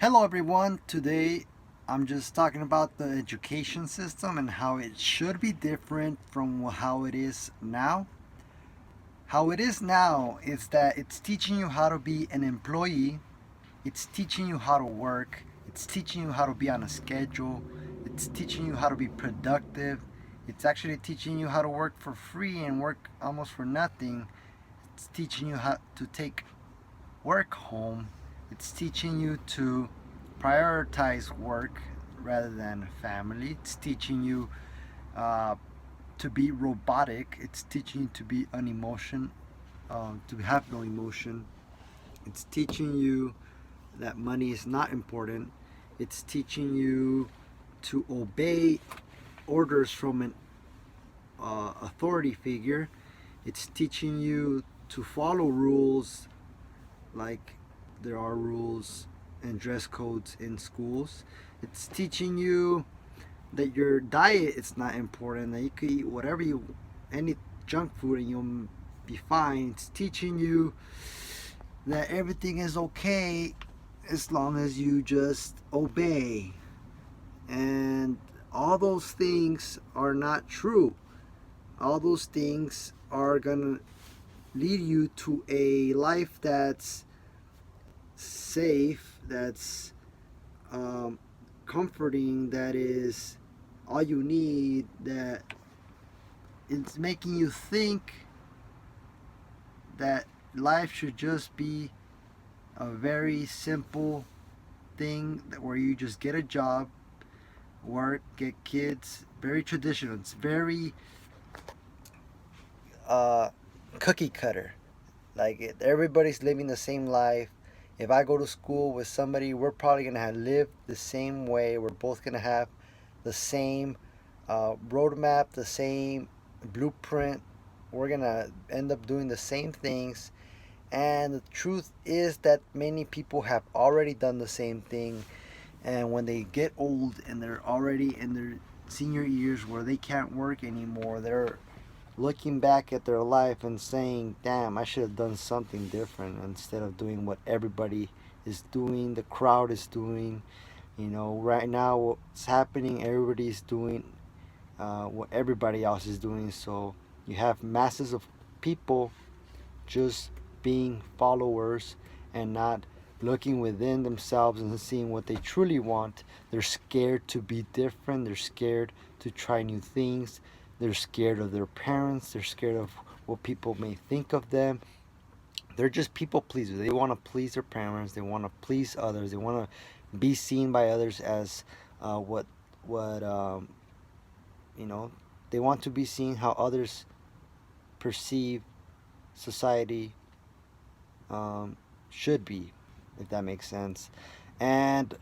Hello everyone, today I'm just talking about the education system and how it should be different from how it is now. How it is now is that it's teaching you how to be an employee, it's teaching you how to work, it's teaching you how to be on a schedule, it's teaching you how to be productive, it's actually teaching you how to work for free and work almost for nothing. It's teaching you how to take work home. It's teaching you to prioritize work rather than family. It's teaching you uh, to be robotic. It's teaching you to be unemotion, to have no emotion. It's teaching you that money is not important. It's teaching you to obey orders from an authority figure. It's teaching you to follow rules like there are rules and dress codes in schools. It's teaching you that your diet is not important, that you can eat whatever you, any junk food, and you'll be fine. It's teaching you that everything is okay as long as you just obey. And all those things are not true. All those things are gonna lead you to a life that's safe, that's um, comforting, that is all you need, that it's making you think that life should just be a very simple thing that where you just get a job, work, get kids. Very traditional. It's very uh, cookie cutter. Everybody's living the same life. If I go to school with somebody, we're probably gonna live the same way. We're both gonna have the same roadmap, the same blueprint. We're gonna end up doing the same things. And the truth is that many people have already done the same thing. And when they get old and they're already in their senior years where they can't work anymore, they're looking back at their life and saying, damn, I should have done something different instead of doing what everybody is doing, the crowd is doing. Right now, what's happening, everybody's doing what everybody else is doing. So you have masses of people just being followers and not looking within themselves and seeing what they truly want. They're scared to be different. They're scared to try new things. They're scared of their parents. They're scared of what people may think of them. They're just people pleasers. They want to please their parents. They want to please others. They want to be seen by others as what you know. They want to be seen how others perceive society um, should be, if that makes sense. And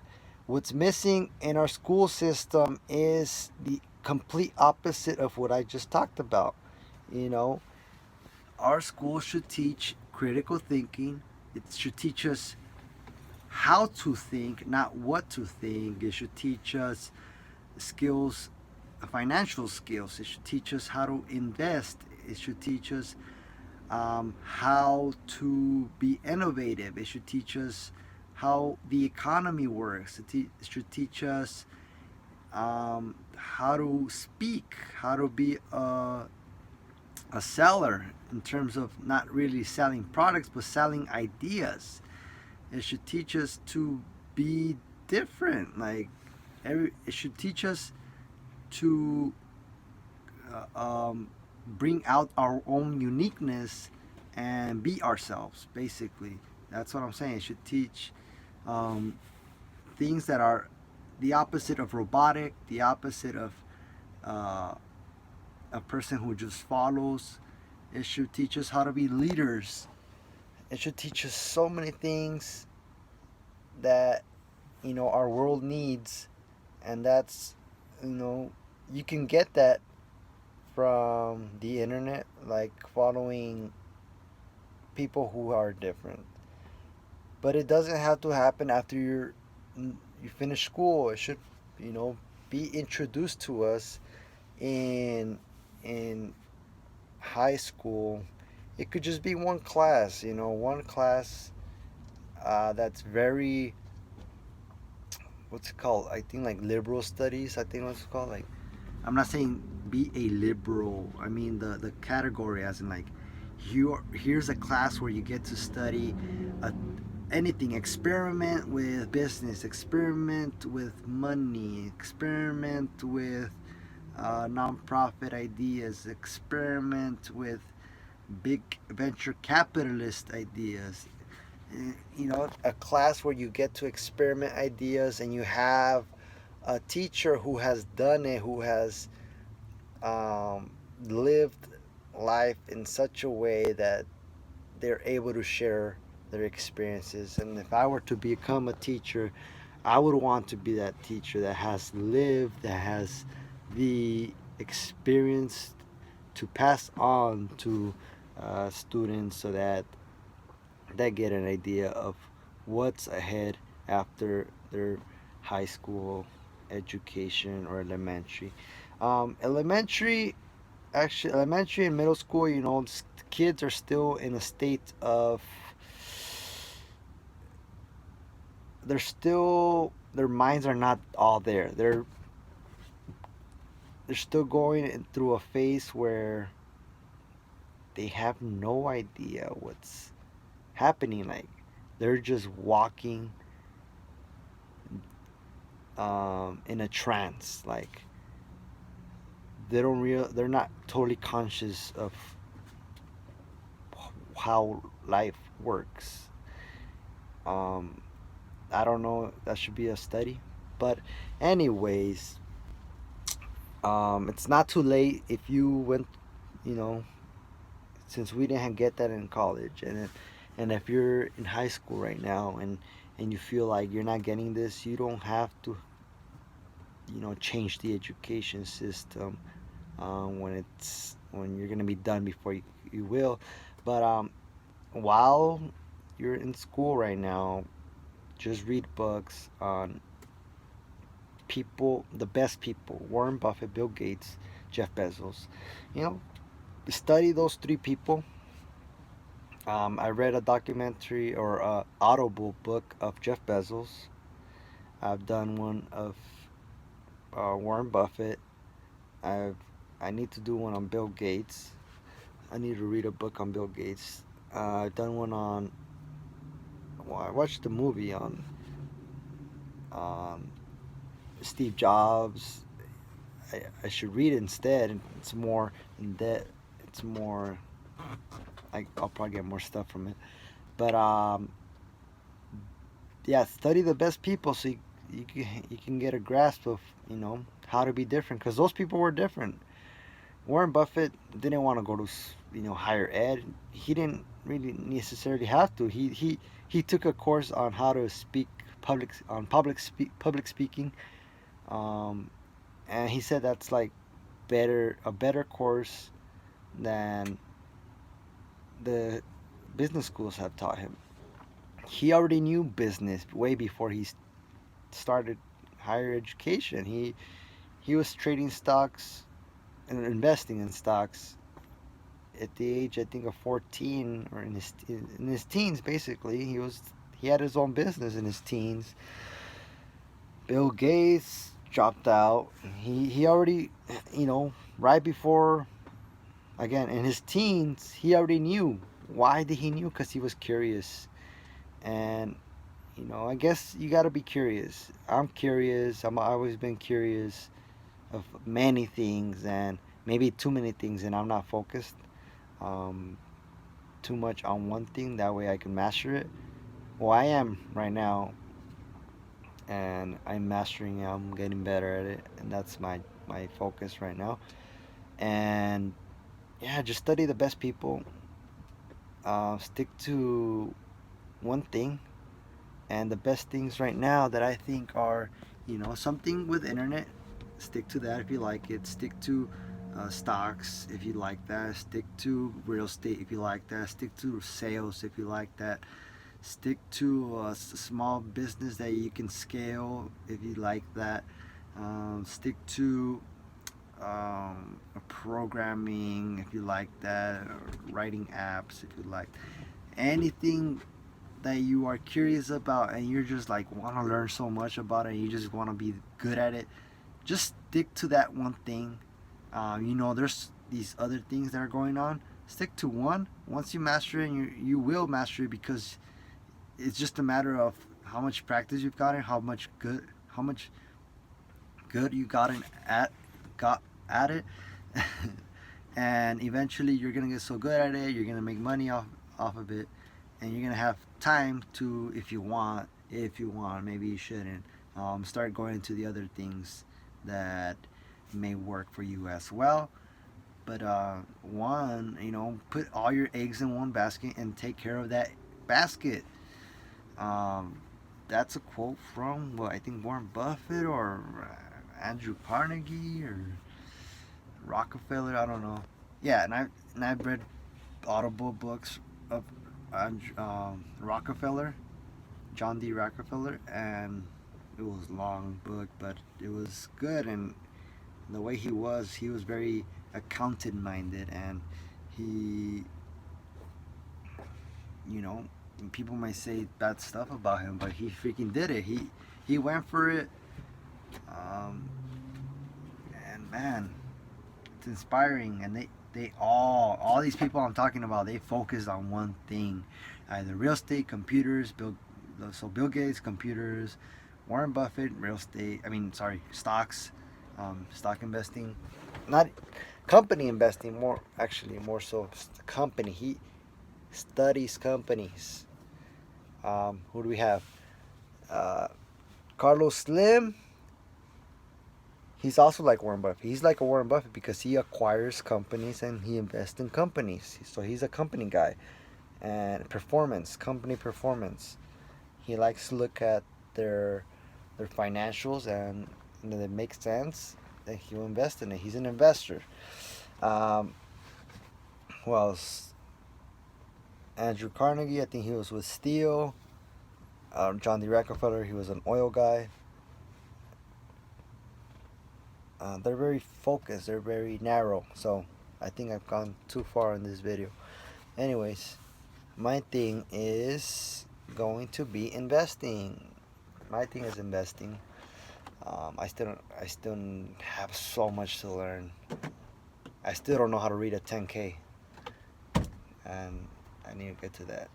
what's missing in our school system is the complete opposite of what I just talked about. You know, our school should teach critical thinking. It should teach us how to think, not what to think. It should teach us skills, financial skills. It should teach us how to invest. It should teach us how to be innovative. It should teach us how the economy works. It should teach us how to speak, how to be a seller in terms of not really selling products but selling ideas. It should teach us to be different. It should teach us to bring out our own uniqueness and be ourselves. Basically, that's what I'm saying. It should teach um, things that are the opposite of robotic, the opposite of uh, a person who just follows. It should teach us how to be leaders. It should teach us so many things that our world needs, and that's you know you can get that from the internet, like following people who are different. But it doesn't have to happen after you finish school. It should, you know, be introduced to us in in high school. It could just be one class, one class that's very what's it called? I think like liberal studies. I think what's it called. Like, I'm not saying be a liberal. I mean the category as in like, here's a class where you get to study a, anything. Experiment with business. Experiment with money. Experiment with nonprofit ideas. Experiment with big venture capitalist ideas. You know, a class where you get to experiment ideas and you have a teacher who has done it, who has um, lived life in such a way that they're able to share their experiences. And if I were to become a teacher, I would want to be that teacher that has lived, that has the experience to pass on to students so that they get an idea of what's ahead after their high school education or elementary. Elementary, actually, elementary and middle school, you know, kids are still in a state of, they're still, their minds are not all there. They're still going through a phase where they have no idea what's happening. Like, they're just walking in a trance. Like, they're not totally conscious of how life works. um I don't know, that should be a study, but anyways, it's not too late if you went, you know, since we didn't get that in college, and if you're in high school right now and you feel like you're not getting this, you don't have to, you know, change the education system when you're gonna be done before you will. But while you're in school right now, just read books on people, the best people: Warren Buffett, Bill Gates, Jeff Bezos. You know, study those three people. I read a documentary or a audible book of Jeff Bezos. I've done one of Warren Buffett. I've I need to do one on Bill Gates. I need to read a book on Bill Gates. I've done one on. Well, I watched the movie on Steve Jobs. I should read it instead. It's more in depth. It's more. I'll probably get more stuff from it. But yeah, study the best people so you can get a grasp of, you know, how to be different, because those people were different. Warren Buffett didn't want to go to, you know, higher ed. He didn't really necessarily have to. He took a course on how to speak public speaking. Um, and he said that's like a better course than the business schools have taught him. He already knew business way before he started higher education. He was trading stocks and investing in stocks at the age, I think, of 14, or in his teens. Basically, he had his own business in his teens. Bill Gates dropped out. He already, you know, right before, again, in his teens, he already knew. Why did he knew? Because he was curious. And, you know, I guess you got to be curious. I'm curious. I've always been curious of many things, and maybe too many things, and I'm not focused um, too much on one thing. That way I can master it. Well, I am right now, and I'm mastering it. I'm getting better at it, and that's my focus right now. And yeah, just study the best people. Stick to one thing, and the best things right now that I think are, you know, something with internet. Stick to that if you like it. Stick to stocks if you like that. Stick to real estate if you like that. Stick to sales if you like that. Stick to a small business that you can scale if you like that. Stick to programming if you like that, or writing apps if you like anything that you are curious about and you're just like want to learn so much about it and you just want to be good at it, just stick to that one thing. There's these other things that are going on. Stick to one. Once you master it, you will master it, because it's just a matter of how much practice you've gotten, how much good you got at it, and eventually you're gonna get so good at it, you're gonna make money off of it, and you're gonna have time to, if you want, maybe you shouldn't, start going into the other things that may work for you as well. But put all your eggs in one basket and take care of that basket. Um, that's a quote from, well, I think Warren Buffett or Andrew Carnegie or Rockefeller. I don't know. Yeah, and I've read audible books of Rockefeller, John D. Rockefeller, and it was a long book, but it was good. And the way he was very accountant minded, and he, you know, people might say bad stuff about him, but he freaking did it. He went for it, um, and man, it's inspiring. And they all these people I'm talking about, they focused on one thing, either real estate, computers, Bill Gates, computers, Warren Buffett, real estate. I mean, sorry, stocks, stock investing, not company investing. More so company. He studies companies. Who do we have? Uh, Carlos Slim. He's also like Warren Buffett. He's like a Warren Buffett because he acquires companies and he invests in companies. So he's a company guy. And company performance. He likes to look at their financials, and if it makes sense, then he'll invest in it. He's an investor. Um, who else? Andrew Carnegie. I think he was with steel. John D. Rockefeller. He was an oil guy. They're very focused. They're very narrow. So I think I've gone too far in this video. Anyways, my thing is going to be investing. My thing is investing. I still have so much to learn. I still don't know how to read a 10K, and I need to get to that.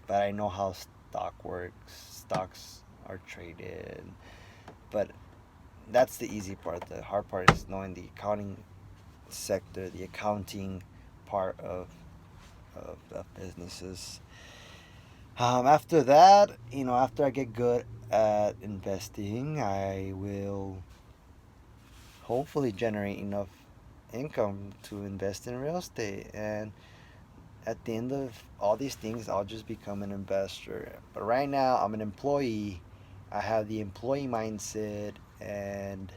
But I know how stock works. Stocks are traded, but that's the easy part. The hard part is knowing the accounting sector, the accounting part of businesses. After that, after I get good at investing, I will hopefully generate enough income to invest in real estate. And at the end of all these things, I'll just become an investor. But right now, I'm an employee. I have the employee mindset, and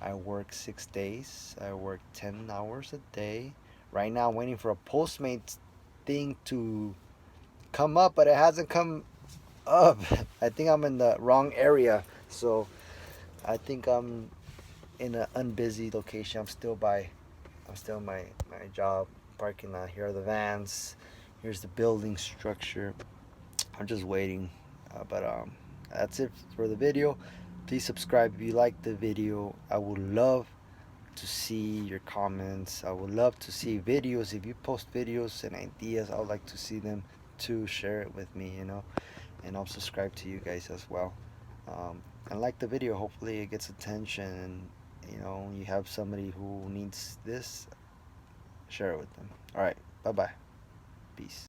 I work 6 days. I work 10 hours a day. Right now, I'm waiting for a Postmates thing to come up, but it hasn't come up. I think I'm in the wrong area. So I think I'm in an unbusy location. I'm still in my job parking lot. Here are the vans. Here's the building structure. I'm just waiting. But that's it for the video. Please subscribe if you like the video. I would love to see your comments. I would love to see videos. If you post videos and ideas, I would like to see them too. Share it with me, and I'll subscribe to you guys as well. And like the video. Hopefully it gets attention, and you have somebody who needs this. Share it with them. All right. Bye bye. Peace.